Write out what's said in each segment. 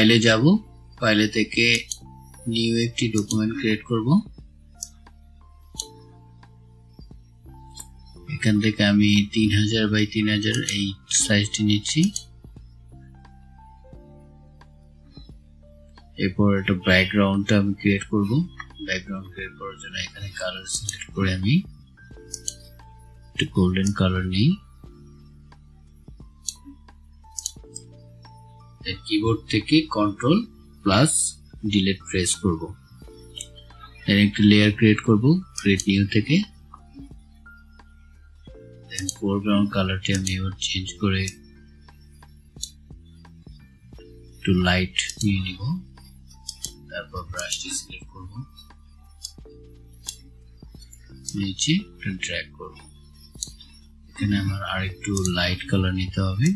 ফাইলে যাব, ফাইলে থেকে নিউ একটি ডকুমেন্ট ক্রিয়েট করব। এখান থেকে আমি 3000 বাই 3000 এই সাইজটি নিচ্ছি। এরপর একটা ব্যাকগ্রাউন্ডটা আমি ক্রিয়েট করব। ব্যাকগ্রাউন্ড ক্রিয়েট করার জন্য এখানে কালার সিলেক্ট করে আমি একটা গোল্ডেন কালার নিই। কিবোর্ড থেকে কন্ট্রোল প্লাস ডিলিট প্রেস করব। দেন একটা লেয়ার ক্রিয়েট করব, ক্রিয়েট নিউ থেকে। দেন ফোরগ্রাউন্ড কালারটি আমি এবার চেঞ্জ করে একটু লাইট নিয়ে নিব। তারপর ব্রাশটি সিলেক্ট করব, নিচে ড্র্যাগ করব। এখানে আমার আরেকটু লাইট কালার নিতে হবে।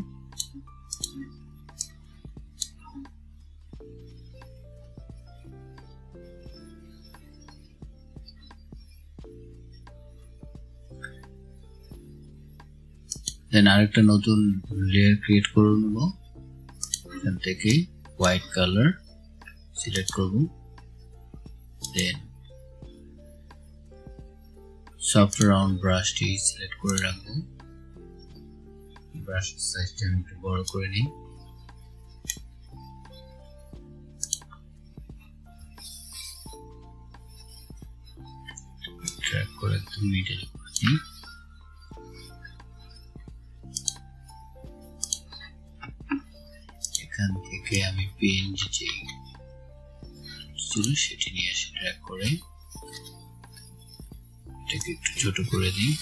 দেন আরেকটা নতুন লেয়ার ক্রিয়েট করে নেব। এখান থেকে হোয়াইট কালার সিলেক্ট করব। দেন সফট রাউন্ড ব্রাশটি সিলেক্ট করে রাখবো। ব্রাশের সাইজটা আমি একটু বড় করে নিই। ড্র্যাগ করে একদম মিডলে করে দিই। এখান থেকে আমি পিএনজি যে ছিল সেটি নিয়ে এসে ড্র্যাগ করে এটাকে একটু ছোট করে দিই।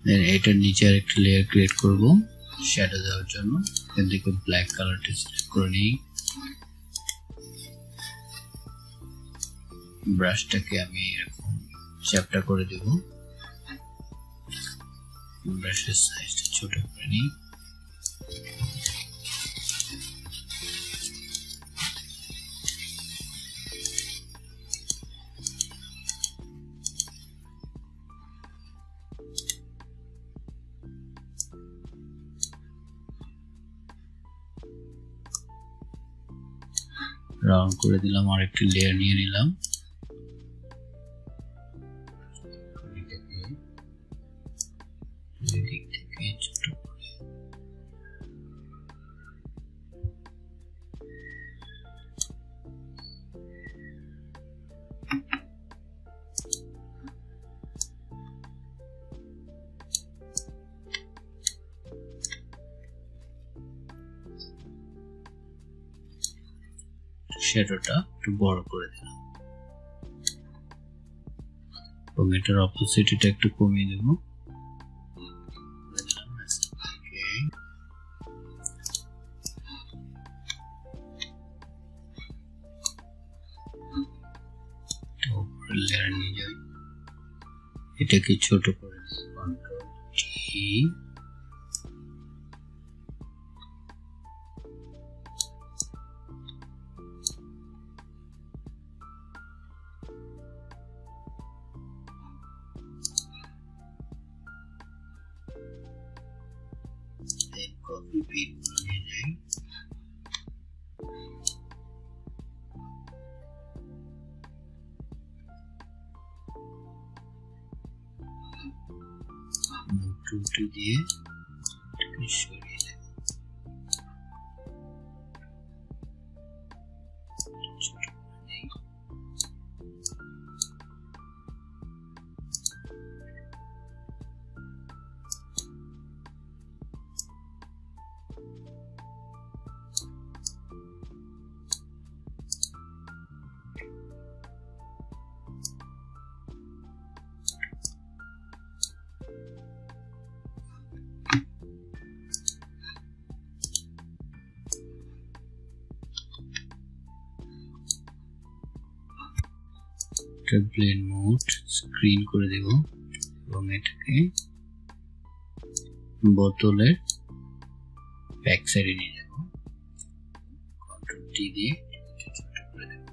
দেন এটার নিচে আরেকটা লেয়ার ক্রিয়েট করব শ্যাডো দেওয়ার জন্য। এখান থেকে ব্ল্যাক কালারটা সিলেক্ট করে নিই। ব্রাশটাকে আমি এরকম চ্যাপটা করে দেব। ব্রাশের সাইজটা ছোট করে নিই। রাউন্ড করে দিলাম, আরেকটি লেয়ার নিয়ে নিলাম। দিক থেকে ছোট করে শ্যাডোটা একটু বড় করে দিলাম এবং এটার অপোজিটটা একটু কমিয়ে দেব। লেয়ার নিয়ে যাই, এটাকে ছোট করে দিই। কন্ট্রোল টি, দেন কপি পিন নিয়ে যাই। টুটি দিয়ে সরিয়ে দেব। ছোট করে দিই। ব্লেন্ড মোড স্ক্রিন করে দেব এবং এটাকে বোতলের ব্যাক সাইডে নিয়ে যাব। কন্ট্রোল টি দিয়ে ছোট করে দেব।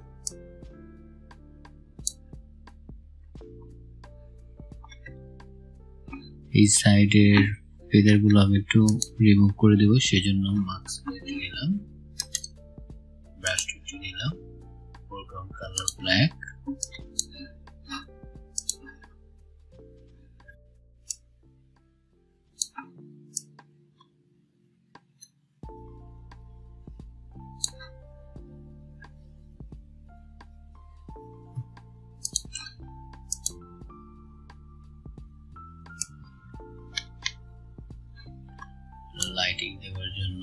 এই সাইডের ফেদার গুলো আমি একটু রিমুভ করে দেব, সেজন্য মাস্ক নিলাম, ব্রাশ টুল নিলাম, ফোরগ্রাউন্ড কালার ব্ল্যাক, লাইটিং দেওয়ার জন্য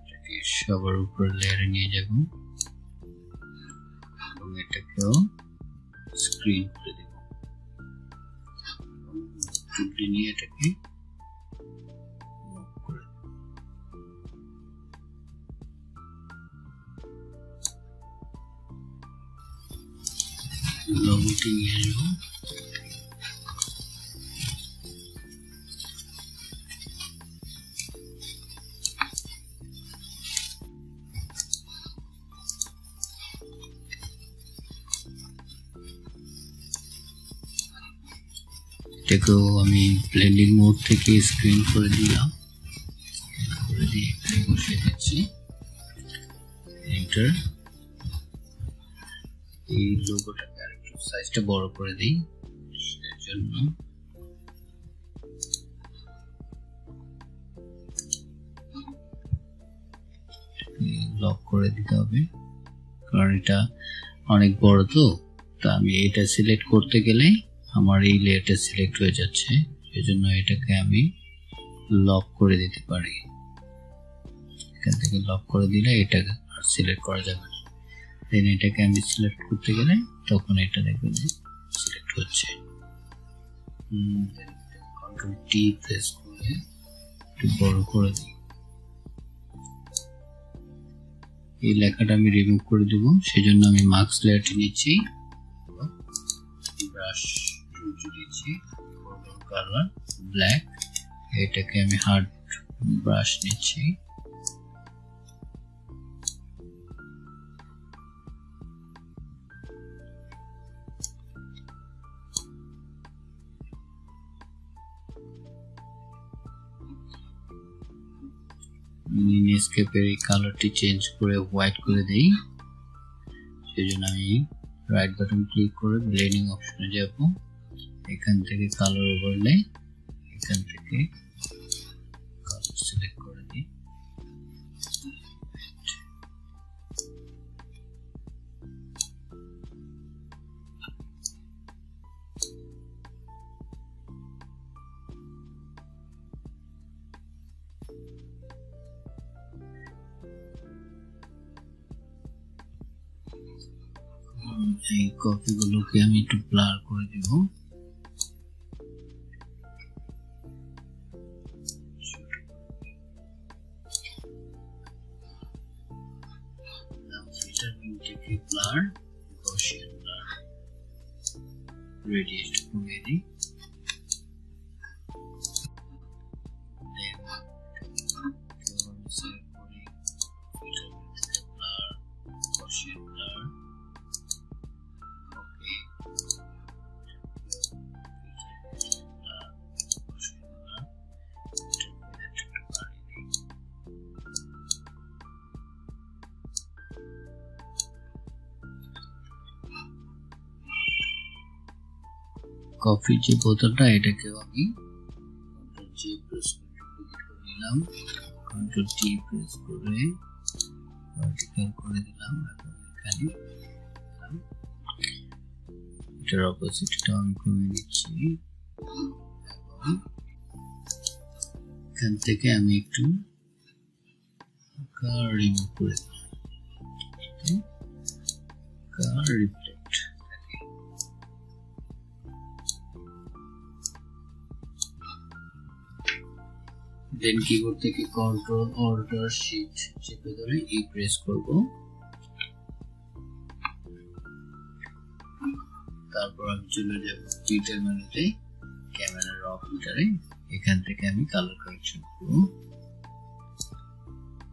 এটাকে সবার উপর লেয়ারে নিয়ে যাব এবং এটাকেও স্ক্রিন করে দেব, টুলটি নিয়ে এটাকে মুভ করে দেব। লোগোটি নিয়ে আসবো, এটাকেও আমি ব্লেন্ডিং মোড থেকে স্ক্রিন করে দিলাম, করে দিয়ে এখানে বসিয়ে দিচ্ছি এন্টার। এই লোগোটাকে আরেকটু সাইজটা বড় করে দিই, সেজন্য লক করে দিতে হবে, কারণ এটা অনেক বড়, তো আমি এটা সিলেক্ট করতে গেলে আমার এই লেয়ারটা সিলেক্ট হয়ে যাচ্ছে, সেজন্য এটাকে আমি লক করে দিতে পারি। এখান থেকে লক করে দিলে এটা আর সিলেক্ট করা যাবে না। দেন এটাকে আমি সিলেক্ট করতে গেলে তখন এটা দেখবেন যে সিলেক্ট হচ্ছে। কন্ট্রোল টি প্রেস করে একটু বড় করে দিই। এই লেখাটা আমি রিমুভ করে দেব, সেজন্য আমি মাস্ক লেয়ারটি নিচ্ছি, ব্রাশ টুল নিচ্ছি, ফোরগ্রাউন্ড কালার ব্ল্যাক, এটাকে আমি হার্ড ব্রাশ নিচ্ছি, নেস্কেপের এই কালারটি চেঞ্জ করে হোয়াইট করে দেই, সেজন্য আমি রাইট বাটন ক্লিক করে ব্লেন্ডিং অপশনে যাব, এখান থেকে কালার ওভারলে, এখান থেকে কালার সিলেক্ট করে দিই, এই কপিগুলোকে আমি একটু ব্লার করে দেব, ব্লার গসিয়ান ব্লার রেডিয়াস কমিয়ে দিই, কফি যে বোতলটা এটাকেও আমি কন্ট্রোল জি প্রেস করে নিলাম, কন্ট্রোল টি প্রেস করে ভার্টিক্যাল করে দিলাম, এখন এখানে এটার অপোজিটটা আমি কমিয়ে দিচ্ছি, এবং এখান থেকে আমি একটু কার রিমুভ করে দিলাম, কার রিফ্লেক্ট, দেন কিবোর্ড থেকে কন্ট্রোল অল্টার শিফট চেপে ধরে ই প্রেস করব, তারপর আমি চলে যাব ফিল্টার মেনুতে, ক্যামেরা র ফিল্টারে, এখান থেকে আমি কালার কারেকশন করব,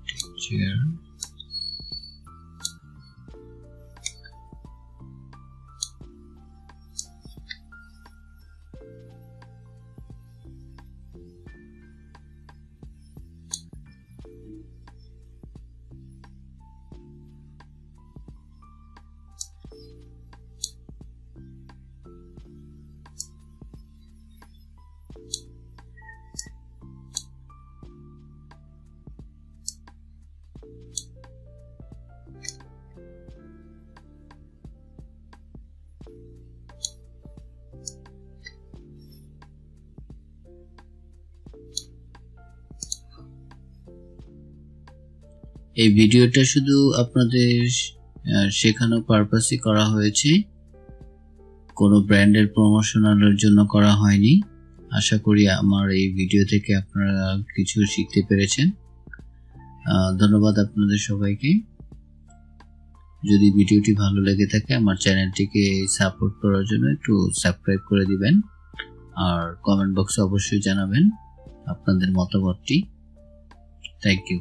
টেক্সচার, এই ভিডিওটা শুধু আপনাদের শেখানোর পারপাসই করা হয়েছে, কোনো ব্র্যান্ডের প্রমোশনালের জন্য করা হয়নি। আশা করি আমার এই ভিডিও থেকে আপনারা কিছু শিখতে পেরেছেন। ধন্যবাদ আপনাদের সবাইকে। যদি ভিডিওটি ভালো লেগে থাকে আমার চ্যানেলটিকে সাপোর্ট করার জন্য একটু সাবস্ক্রাইব করে দিবেন, আর কমেন্ট বক্সে অবশ্যই জানাবেন আপনাদের মতামতটি। Thank you.